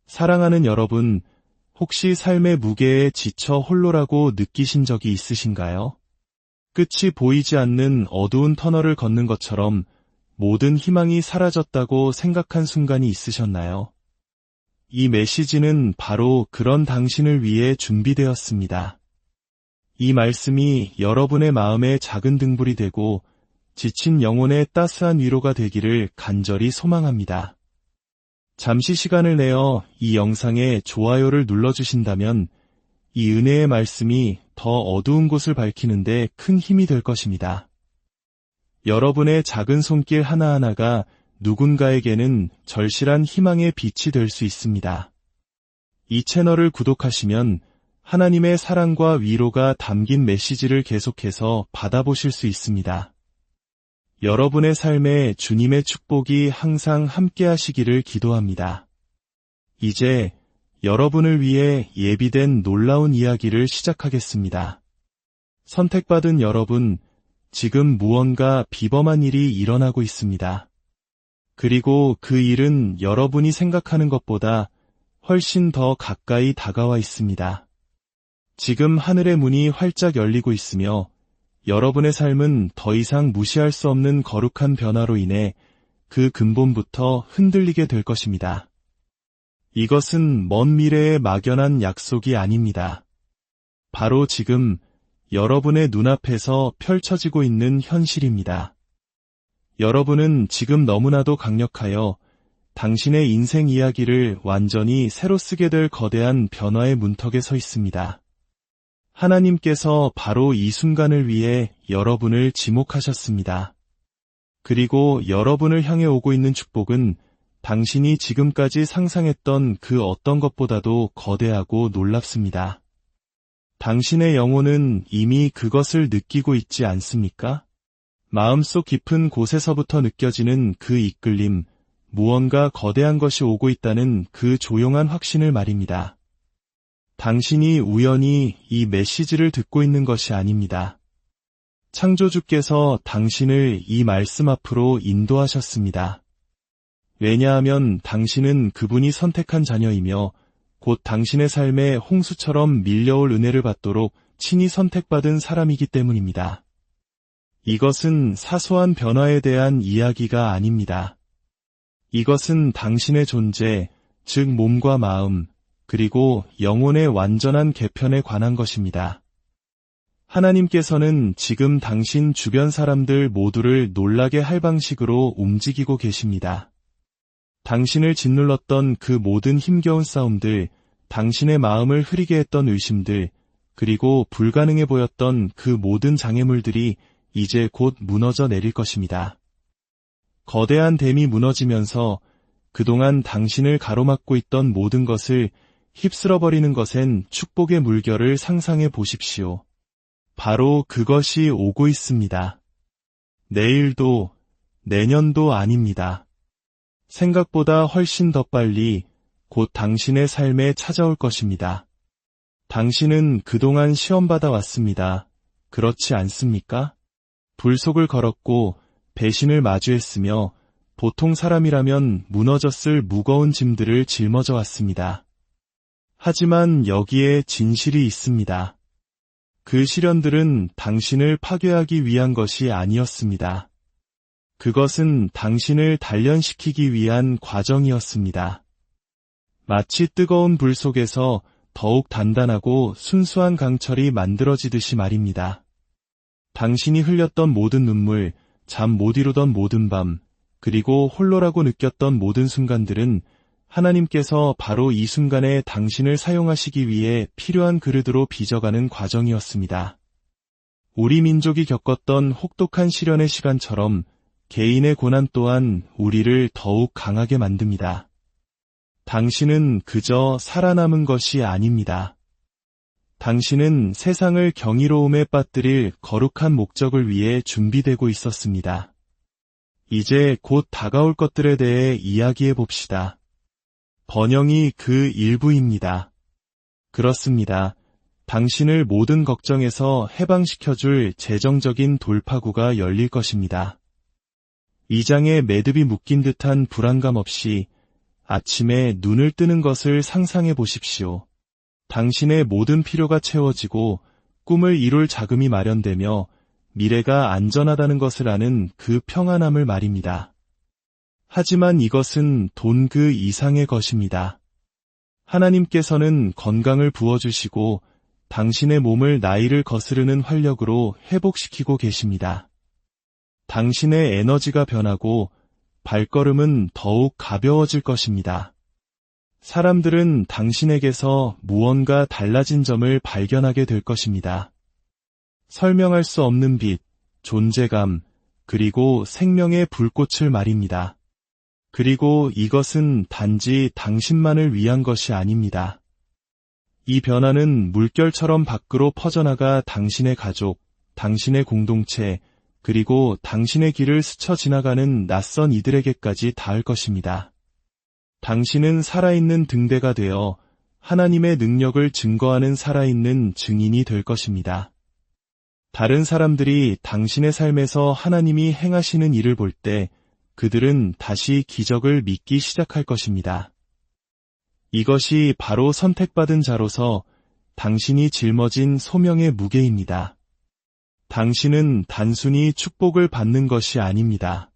사랑하는 여러분, 혹시 삶의 무게에 지쳐 홀로라고 느끼신 적이 있으신가요? 끝이 보이지 않는 어두운 터널을 걷는 것처럼 모든 희망이 사라졌다고 생각한 순간이 있으셨나요? 이 메시지는 바로 그런 당신을 위해 준비되었습니다. 이 말씀이 여러분의 마음에 작은 등불이 되고 지친 영혼의 따스한 위로가 되기를 간절히 소망합니다. 잠시 시간을 내어 이 영상에 좋아요를 눌러주신다면 이 은혜의 말씀이 더 어두운 곳을 밝히는데 큰 힘이 될 것입니다. 여러분의 작은 손길 하나하나가 누군가에게는 절실한 희망의 빛이 될 수 있습니다. 이 채널을 구독하시면 하나님의 사랑과 위로가 담긴 메시지를 계속해서 받아보실 수 있습니다. 여러분의 삶에 주님의 축복이 항상 함께 하시기를 기도합니다. 이제 여러분을 위해 예비된 놀라운 이야기를 시작하겠습니다. 선택받은 여러분, 지금 무언가 비범한 일이 일어나고 있습니다. 그리고 그 일은 여러분이 생각하는 것보다 훨씬 더 가까이 다가와 있습니다. 지금 하늘의 문이 활짝 열리고 있으며 여러분의 삶은 더 이상 무시할 수 없는 거룩한 변화로 인해 그 근본부터 흔들리게 될 것입니다. 이것은 먼 미래의 막연한 약속이 아닙니다. 바로 지금 여러분의 눈앞에서 펼쳐지고 있는 현실입니다. 여러분은 지금 너무나도 강력하여 당신의 인생 이야기를 완전히 새로 쓰게 될 거대한 변화의 문턱에 서 있습니다. 하나님께서 바로 이 순간을 위해 여러분을 지목하셨습니다. 그리고 여러분을 향해 오고 있는 축복은 당신이 지금까지 상상했던 그 어떤 것보다도 거대하고 놀랍습니다. 당신의 영혼은 이미 그것을 느끼고 있지 않습니까? 마음속 깊은 곳에서부터 느껴지는 그 이끌림, 무언가 거대한 것이 오고 있다는 그 조용한 확신을 말입니다. 당신이 우연히 이 메시지를 듣고 있는 것이 아닙니다. 창조주께서 당신을 이 말씀 앞으로 인도하셨습니다. 왜냐하면 당신은 그분이 선택한 자녀이며 곧 당신의 삶에 홍수처럼 밀려올 은혜를 받도록 친히 선택받은 사람이기 때문입니다. 이것은 사소한 변화에 대한 이야기가 아닙니다. 이것은 당신의 존재, 즉 몸과 마음, 그리고 영혼의 완전한 개편에 관한 것입니다. 하나님께서는 지금 당신 주변 사람들 모두를 놀라게 할 방식으로 움직이고 계십니다. 당신을 짓눌렀던 그 모든 힘겨운 싸움들, 당신의 마음을 흐리게 했던 의심들, 그리고 불가능해 보였던 그 모든 장애물들이 이제 곧 무너져 내릴 것입니다. 거대한 댐이 무너지면서 그동안 당신을 가로막고 있던 모든 것을 휩쓸어버리는 것엔 축복의 물결을 상상해 보십시오. 바로 그것이 오고 있습니다. 내일도, 내년도 아닙니다. 생각보다 훨씬 더 빨리 곧 당신의 삶에 찾아올 것입니다. 당신은 그동안 시험받아 왔습니다. 그렇지 않습니까? 불속을 걸었고 배신을 마주했으며 보통 사람이라면 무너졌을 무거운 짐들을 짊어져 왔습니다. 하지만 여기에 진실이 있습니다. 그 시련들은 당신을 파괴하기 위한 것이 아니었습니다. 그것은 당신을 단련시키기 위한 과정이었습니다. 마치 뜨거운 불 속에서 더욱 단단하고 순수한 강철이 만들어지듯이 말입니다. 당신이 흘렸던 모든 눈물, 잠 못 이루던 모든 밤, 그리고 홀로라고 느꼈던 모든 순간들은 하나님께서 바로 이 순간에 당신을 사용하시기 위해 필요한 그릇으로 빚어가는 과정이었습니다. 우리 민족이 겪었던 혹독한 시련의 시간처럼 개인의 고난 또한 우리를 더욱 강하게 만듭니다. 당신은 그저 살아남은 것이 아닙니다. 당신은 세상을 경이로움에 빠뜨릴 거룩한 목적을 위해 준비되고 있었습니다. 이제 곧 다가올 것들에 대해 이야기해 봅시다. 번영이 그 일부입니다. 그렇습니다. 당신을 모든 걱정에서 해방시켜줄 재정적인 돌파구가 열릴 것입니다. 이 장에 매듭이 묶인 듯한 불안감 없이 아침에 눈을 뜨는 것을 상상해 보십시오. 당신의 모든 필요가 채워지고 꿈을 이룰 자금이 마련되며 미래가 안전하다는 것을 아는 그 평안함을 말입니다. 하지만 이것은 돈 그 이상의 것입니다. 하나님께서는 건강을 부어주시고 당신의 몸을 나이를 거스르는 활력으로 회복시키고 계십니다. 당신의 에너지가 변하고 발걸음은 더욱 가벼워질 것입니다. 사람들은 당신에게서 무언가 달라진 점을 발견하게 될 것입니다. 설명할 수 없는 빛, 존재감, 그리고 생명의 불꽃을 말입니다. 그리고 이것은 단지 당신만을 위한 것이 아닙니다. 이 변화는 물결처럼 밖으로 퍼져나가 당신의 가족, 당신의 공동체, 그리고 당신의 길을 스쳐 지나가는 낯선 이들에게까지 닿을 것입니다. 당신은 살아있는 등대가 되어 하나님의 능력을 증거하는 살아있는 증인이 될 것입니다. 다른 사람들이 당신의 삶에서 하나님이 행하시는 일을 볼 때 그들은 다시 기적을 믿기 시작할 것입니다. 이것이 바로 선택받은 자로서 당신이 짊어진 소명의 무게입니다. 당신은 단순히 축복을 받는 것이 아닙니다.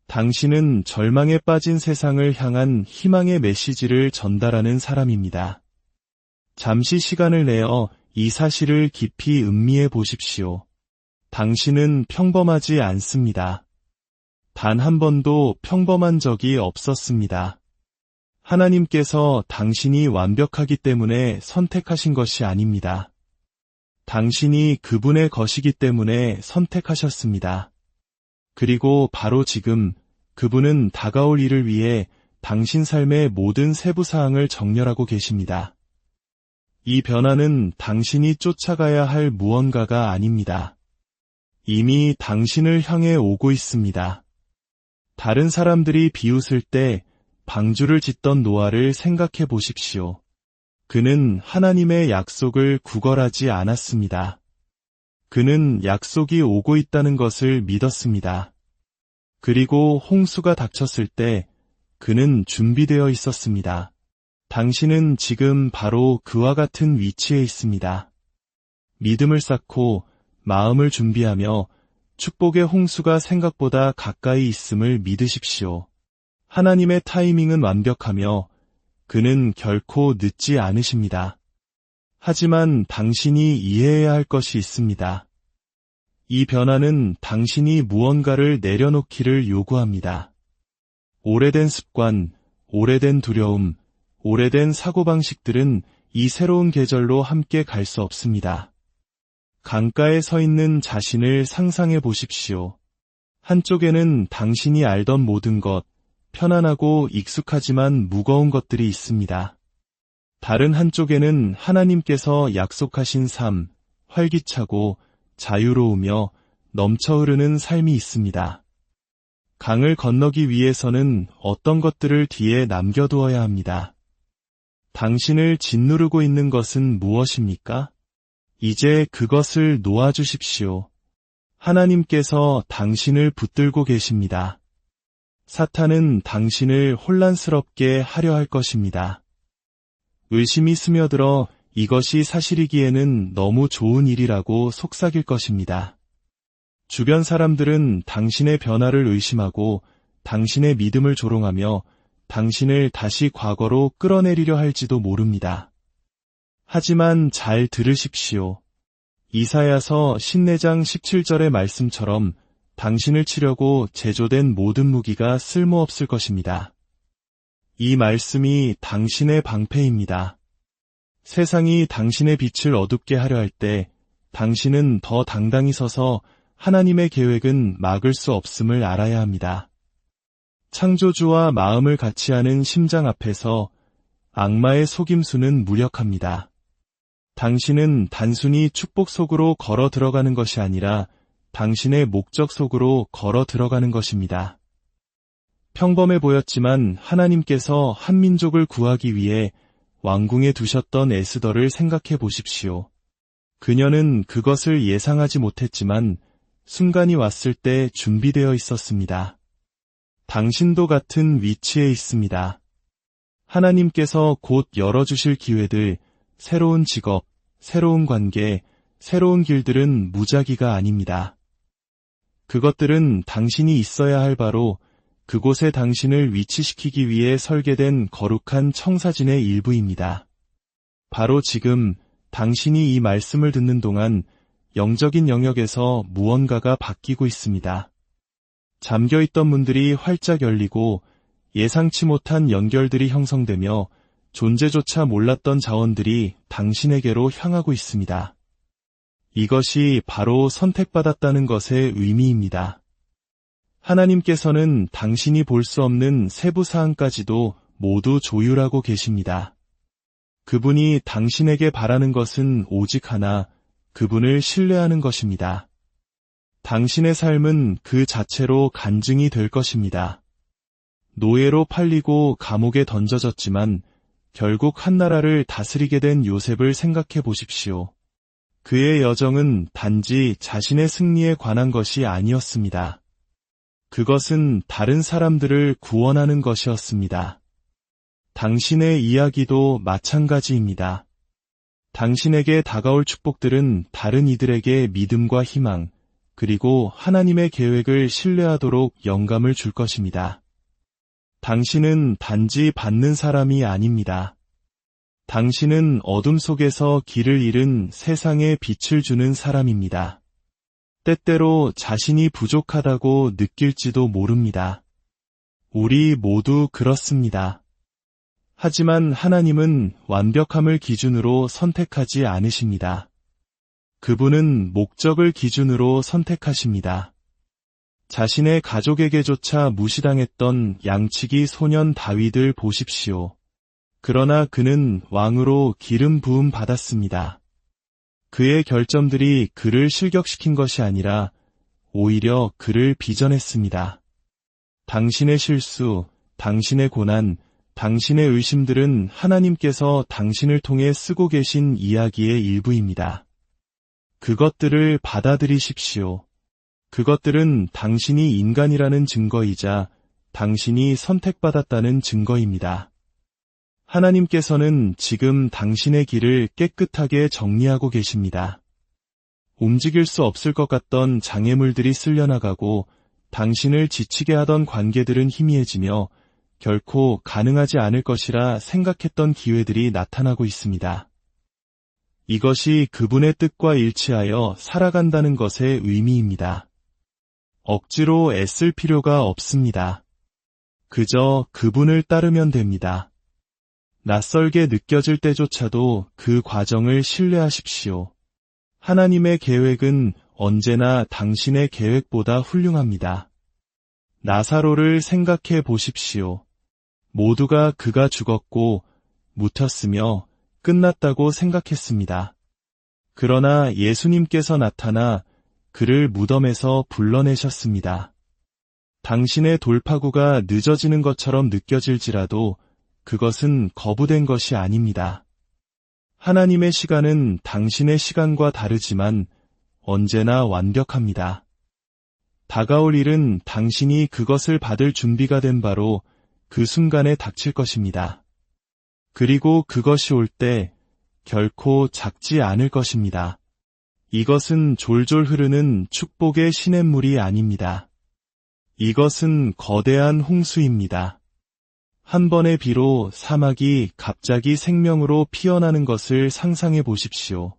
당신은 절망에 빠진 세상을 향한 희망의 메시지를 전달하는 사람입니다. 잠시 시간을 내어 이 사실을 깊이 음미해 보십시오. 당신은 평범하지 않습니다. 단 한 번도 평범한 적이 없었습니다. 하나님께서 당신이 완벽하기 때문에 선택하신 것이 아닙니다. 당신이 그분의 것이기 때문에 선택하셨습니다. 그리고 바로 지금 그분은 다가올 일을 위해 당신 삶의 모든 세부사항을 정렬하고 계십니다. 이 변화는 당신이 쫓아가야 할 무언가가 아닙니다. 이미 당신을 향해 오고 있습니다. 다른 사람들이 비웃을 때 방주를 짓던 노아를 생각해 보십시오. 그는 하나님의 약속을 구걸하지 않았습니다. 그는 약속이 오고 있다는 것을 믿었습니다. 그리고 홍수가 닥쳤을 때 그는 준비되어 있었습니다. 당신은 지금 바로 그와 같은 위치에 있습니다. 믿음을 쌓고 마음을 준비하며 축복의 홍수가 생각보다 가까이 있음을 믿으십시오. 하나님의 타이밍은 완벽하며 그는 결코 늦지 않으십니다. 하지만 당신이 이해해야 할 것이 있습니다. 이 변화는 당신이 무언가를 내려놓기를 요구합니다. 오래된 습관, 오래된 두려움, 오래된 사고방식들은 이 새로운 계절로 함께 갈 수 없습니다. 강가에 서 있는 자신을 상상해 보십시오. 한쪽에는 당신이 알던 모든 것, 편안하고 익숙하지만 무거운 것들이 있습니다. 다른 한쪽에는 하나님께서 약속하신 삶, 활기차고 자유로우며 넘쳐 흐르는 삶이 있습니다. 강을 건너기 위해서는 어떤 것들을 뒤에 남겨두어야 합니다. 당신을 짓누르고 있는 것은 무엇입니까? 이제 그것을 놓아주십시오. 하나님께서 당신을 붙들고 계십니다. 사탄은 당신을 혼란스럽게 하려 할 것입니다. 의심이 스며들어 이것이 사실이기에는 너무 좋은 일이라고 속삭일 것입니다. 주변 사람들은 당신의 변화를 의심하고 당신의 믿음을 조롱하며 당신을 다시 과거로 끌어내리려 할지도 모릅니다. 하지만 잘 들으십시오. 이사야서 14장 17절의 말씀처럼 당신을 치려고 제조된 모든 무기가 쓸모없을 것입니다. 이 말씀이 당신의 방패입니다. 세상이 당신의 빛을 어둡게 하려 할 때 당신은 더 당당히 서서 하나님의 계획은 막을 수 없음을 알아야 합니다. 창조주와 마음을 같이 하는 심장 앞에서 악마의 속임수는 무력합니다. 당신은 단순히 축복 속으로 걸어 들어가는 것이 아니라 당신의 목적 속으로 걸어 들어가는 것입니다. 평범해 보였지만 하나님께서 한 민족을 구하기 위해 왕궁에 두셨던 에스더를 생각해 보십시오. 그녀는 그것을 예상하지 못했지만 순간이 왔을 때 준비되어 있었습니다. 당신도 같은 위치에 있습니다. 하나님께서 곧 열어주실 기회들, 새로운 직업, 새로운 관계, 새로운 길들은 무작위가 아닙니다. 그것들은 당신이 있어야 할 바로 그곳에 당신을 위치시키기 위해 설계된 거룩한 청사진의 일부입니다. 바로 지금 당신이 이 말씀을 듣는 동안 영적인 영역에서 무언가가 바뀌고 있습니다. 잠겨있던 문들이 활짝 열리고 예상치 못한 연결들이 형성되며 존재조차 몰랐던 자원들이 당신에게로 향하고 있습니다. 이것이 바로 선택받았다는 것의 의미입니다. 하나님께서는 당신이 볼 수 없는 세부 사항까지도 모두 조율하고 계십니다. 그분이 당신에게 바라는 것은 오직 하나, 그분을 신뢰하는 것입니다. 당신의 삶은 그 자체로 간증이 될 것입니다. 노예로 팔리고 감옥에 던져졌지만 결국 한 나라를 다스리게 된 요셉을 생각해 보십시오. 그의 여정은 단지 자신의 승리에 관한 것이 아니었습니다. 그것은 다른 사람들을 구원하는 것이었습니다. 당신의 이야기도 마찬가지입니다. 당신에게 다가올 축복들은 다른 이들에게 믿음과 희망, 그리고 하나님의 계획을 신뢰하도록 영감을 줄 것입니다. 당신은 단지 받는 사람이 아닙니다. 당신은 어둠 속에서 길을 잃은 세상에 빛을 주는 사람입니다. 때때로 자신이 부족하다고 느낄지도 모릅니다. 우리 모두 그렇습니다. 하지만 하나님은 완벽함을 기준으로 선택하지 않으십니다. 그분은 목적을 기준으로 선택하십니다. 자신의 가족에게조차 무시당했던 양치기 소년 다윗을 보십시오. 그러나 그는 왕으로 기름 부음 받았습니다. 그의 결점들이 그를 실격시킨 것이 아니라 오히려 그를 빚어냈습니다. 당신의 실수, 당신의 고난, 당신의 의심들은 하나님께서 당신을 통해 쓰고 계신 이야기의 일부입니다. 그것들을 받아들이십시오. 그것들은 당신이 인간이라는 증거이자 당신이 선택받았다는 증거입니다. 하나님께서는 지금 당신의 길을 깨끗하게 정리하고 계십니다. 움직일 수 없을 것 같던 장애물들이 쓸려나가고 당신을 지치게 하던 관계들은 희미해지며 결코 가능하지 않을 것이라 생각했던 기회들이 나타나고 있습니다. 이것이 그분의 뜻과 일치하여 살아간다는 것의 의미입니다. 억지로 애쓸 필요가 없습니다. 그저 그분을 따르면 됩니다. 낯설게 느껴질 때조차도 그 과정을 신뢰하십시오. 하나님의 계획은 언제나 당신의 계획보다 훌륭합니다. 나사로를 생각해 보십시오. 모두가 그가 죽었고 묻혔으며 끝났다고 생각했습니다. 그러나 예수님께서 나타나 그를 무덤에서 불러내셨습니다. 당신의 돌파구가 늦어지는 것처럼 느껴질지라도 그것은 거부된 것이 아닙니다. 하나님의 시간은 당신의 시간과 다르지만 언제나 완벽합니다. 다가올 일은 당신이 그것을 받을 준비가 된 바로 그 순간에 닥칠 것입니다. 그리고 그것이 올 때 결코 작지 않을 것입니다. 이것은 졸졸 흐르는 축복의 시냇물이 아닙니다. 이것은 거대한 홍수입니다. 한 번의 비로 사막이 갑자기 생명으로 피어나는 것을 상상해 보십시오.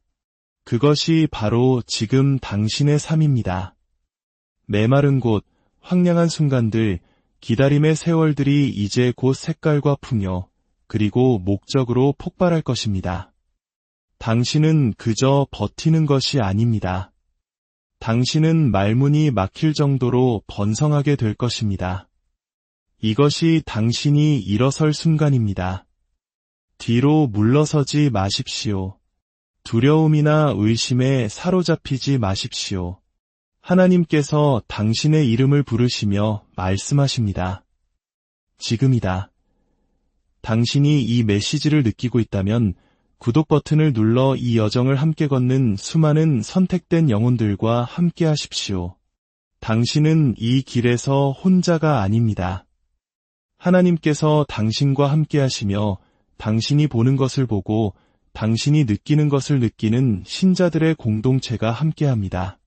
그것이 바로 지금 당신의 삶입니다. 메마른 곳, 황량한 순간들, 기다림의 세월들이 이제 곧 색깔과 풍요, 그리고 목적으로 폭발할 것입니다. 당신은 그저 버티는 것이 아닙니다. 당신은 말문이 막힐 정도로 번성하게 될 것입니다. 이것이 당신이 일어설 순간입니다. 뒤로 물러서지 마십시오. 두려움이나 의심에 사로잡히지 마십시오. 하나님께서 당신의 이름을 부르시며 말씀하십니다. 지금이다. 당신이 이 메시지를 느끼고 있다면 구독 버튼을 눌러 이 여정을 함께 걷는 수많은 선택된 영혼들과 함께 하십시오. 당신은 이 길에서 혼자가 아닙니다. 하나님께서 당신과 함께 하시며 당신이 보는 것을 보고 당신이 느끼는 것을 느끼는 신자들의 공동체가 함께합니다.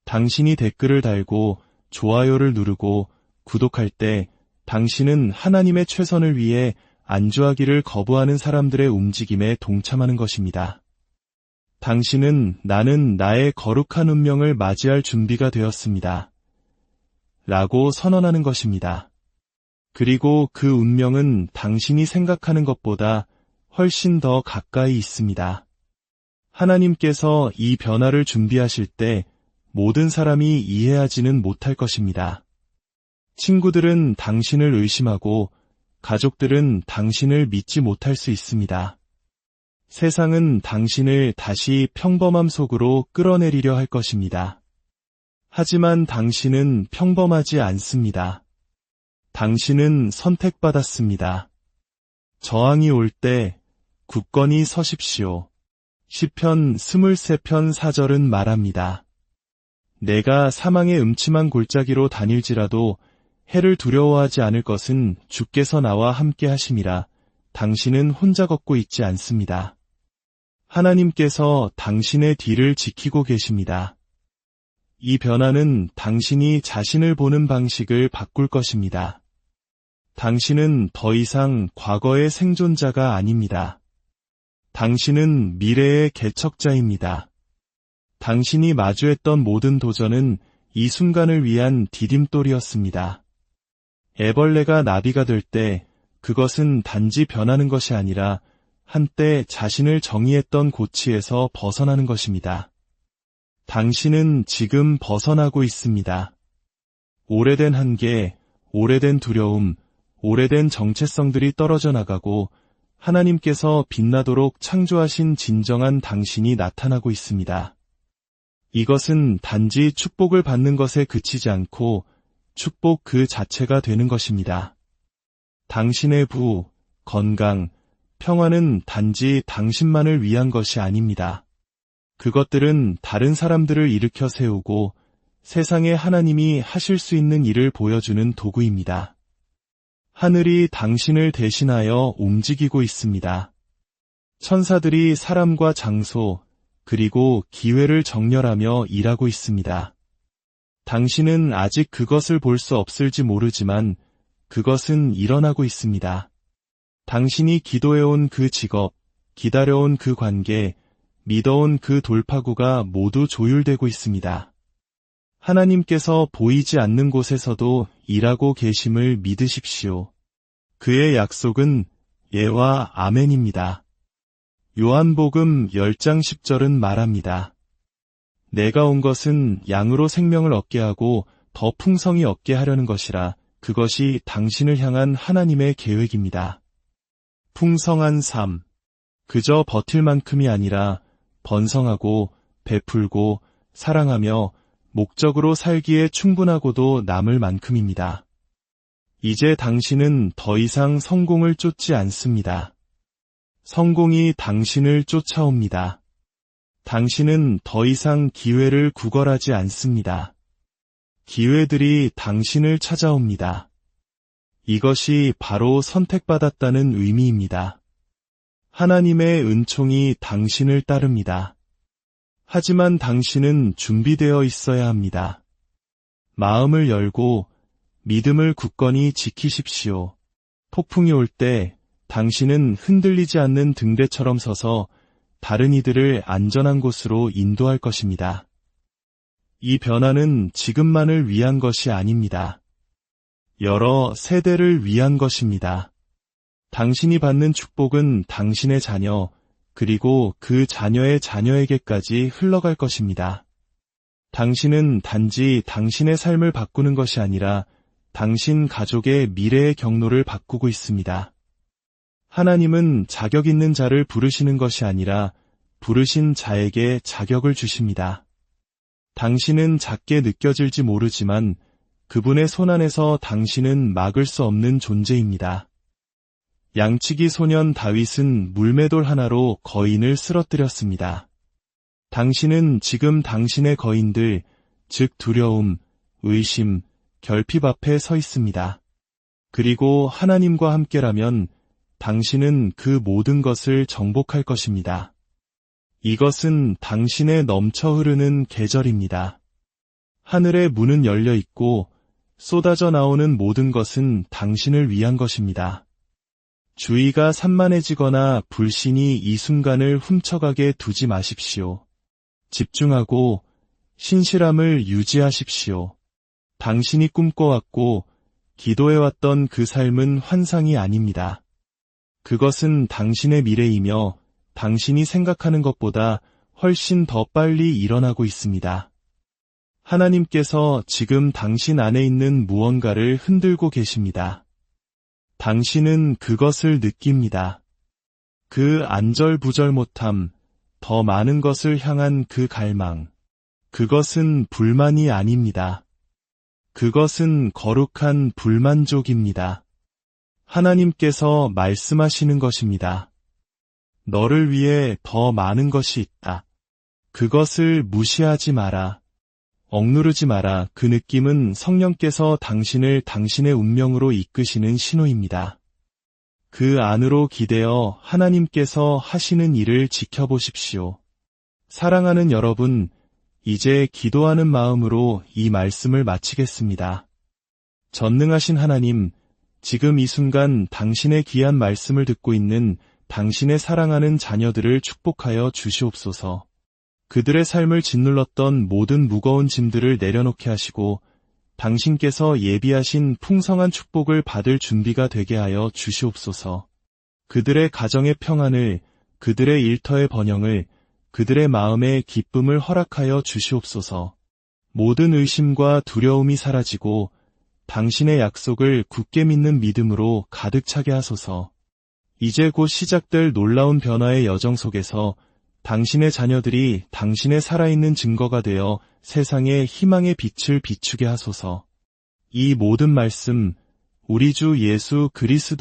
당신이 댓글을 달고 좋아요를 누르고 구독할 때 당신은 하나님의 최선을 위해 안주하기를 거부하는 사람들의 움직임에 동참하는 것입니다. 당신은 나는 나의 거룩한 운명을 맞이할 준비가 되었습니다. 라고 선언하는 것입니다. 그리고 그 운명은 당신이 생각하는 것보다 훨씬 더 가까이 있습니다. 하나님께서 이 변화를 준비하실 때 모든 사람이 이해하지는 못할 것입니다. 친구들은 당신을 의심하고 가족들은 당신을 믿지 못할 수 있습니다. 세상은 당신을 다시 평범함 속으로 끌어내리려 할 것입니다. 하지만 당신은 평범하지 않습니다. 당신은 선택받았습니다. 저항이 올 때 굳건히 서십시오. 시편 23편 4절은 말합니다. 내가 사망의 음침한 골짜기로 다닐지라도 해를 두려워하지 않을 것은 주께서 나와 함께 하심이라. 당신은 혼자 걷고 있지 않습니다. 하나님께서 당신의 뒤를 지키고 계십니다. 이 변화는 당신이 자신을 보는 방식을 바꿀 것입니다. 당신은 더 이상 과거의 생존자가 아닙니다. 당신은 미래의 개척자입니다. 당신이 마주했던 모든 도전은 이 순간을 위한 디딤돌이었습니다. 애벌레가 나비가 될 때 그것은 단지 변하는 것이 아니라 한때 자신을 정의했던 고치에서 벗어나는 것입니다. 당신은 지금 벗어나고 있습니다. 오래된 한계, 오래된 두려움, 오래된 정체성들이 떨어져 나가고 하나님께서 빛나도록 창조하신 진정한 당신이 나타나고 있습니다. 이것은 단지 축복을 받는 것에 그치지 않고 축복 그 자체가 되는 것입니다. 당신의 부, 건강, 평화는 단지 당신만을 위한 것이 아닙니다. 그것들은 다른 사람들을 일으켜 세우고 세상에 하나님이 하실 수 있는 일을 보여주는 도구입니다. 하늘이 당신을 대신하여 움직이고 있습니다. 천사들이 사람과 장소, 그리고 기회를 정렬하며 일하고 있습니다. 당신은 아직 그것을 볼 수 없을지 모르지만 그것은 일어나고 있습니다. 당신이 기도해온 그 직업, 기다려온 그 관계, 믿어온 그 돌파구가 모두 조율되고 있습니다. 하나님께서 보이지 않는 곳에서도 일하고 계심을 믿으십시오. 그의 약속은 예와 아멘입니다. 요한복음 10장 10절은 말합니다. 내가 온 것은 양으로 생명을 얻게 하고 더 풍성히 얻게 하려는 것이라. 그것이 당신을 향한 하나님의 계획입니다. 풍성한 삶. 그저 버틸 만큼이 아니라 번성하고 베풀고 사랑하며 목적으로 살기에 충분하고도 남을 만큼입니다. 이제 당신은 더 이상 성공을 쫓지 않습니다. 성공이 당신을 쫓아옵니다. 당신은 더 이상 기회를 구걸하지 않습니다. 기회들이 당신을 찾아옵니다. 이것이 바로 선택받았다는 의미입니다. 하나님의 은총이 당신을 따릅니다. 하지만 당신은 준비되어 있어야 합니다. 마음을 열고 믿음을 굳건히 지키십시오. 폭풍이 올 때 당신은 흔들리지 않는 등대처럼 서서 다른 이들을 안전한 곳으로 인도할 것입니다. 이 변화는 지금만을 위한 것이 아닙니다. 여러 세대를 위한 것입니다. 당신이 받는 축복은 당신의 자녀, 그리고 그 자녀의 자녀에게까지 흘러갈 것입니다. 당신은 단지 당신의 삶을 바꾸는 것이 아니라 당신 가족의 미래의 경로를 바꾸고 있습니다. 하나님은 자격 있는 자를 부르시는 것이 아니라 부르신 자에게 자격을 주십니다. 당신은 작게 느껴질지 모르지만 그분의 손안에서 당신은 막을 수 없는 존재입니다. 양치기 소년 다윗은 물매돌 하나로 거인을 쓰러뜨렸습니다. 당신은 지금 당신의 거인들, 즉 두려움, 의심, 결핍 앞에 서 있습니다. 그리고 하나님과 함께라면 당신은 그 모든 것을 정복할 것입니다. 이것은 당신의 넘쳐 흐르는 계절입니다. 하늘의 문은 열려 있고 쏟아져 나오는 모든 것은 당신을 위한 것입니다. 주의가 산만해지거나 불신이 이 순간을 훔쳐가게 두지 마십시오. 집중하고 신실함을 유지하십시오. 당신이 꿈꿔왔고 기도해왔던 그 삶은 환상이 아닙니다. 그것은 당신의 미래이며 당신이 생각하는 것보다 훨씬 더 빨리 일어나고 있습니다. 하나님께서 지금 당신 안에 있는 무언가를 흔들고 계십니다. 당신은 그것을 느낍니다. 그 안절부절 못함, 더 많은 것을 향한 그 갈망. 그것은 불만이 아닙니다. 그것은 거룩한 불만족입니다. 하나님께서 말씀하시는 것입니다. 너를 위해 더 많은 것이 있다. 그것을 무시하지 마라. 억누르지 마라. 그 느낌은 성령께서 당신을 당신의 운명으로 이끄시는 신호입니다. 그 안으로 기대어 하나님께서 하시는 일을 지켜보십시오. 사랑하는 여러분, 이제 기도하는 마음으로 이 말씀을 마치겠습니다. 전능하신 하나님, 지금 이 순간 당신의 귀한 말씀을 듣고 있는 당신의 사랑하는 자녀들을 축복하여 주시옵소서. 그들의 삶을 짓눌렀던 모든 무거운 짐들을 내려놓게 하시고 당신께서 예비하신 풍성한 축복을 받을 준비가 되게 하여 주시옵소서. 그들의 가정의 평안을, 그들의 일터의 번영을, 그들의 마음의 기쁨을 허락하여 주시옵소서. 모든 의심과 두려움이 사라지고 당신의 약속을 굳게 믿는 믿음으로 가득 차게 하소서. 이제 곧 시작될 놀라운 변화의 여정 속에서 당신의 자녀들이 당신의 살아있는 증거가 되어 세상에 희망의 빛을 비추게 하소서. 이 모든 말씀, 우리 주 예수 그리스도의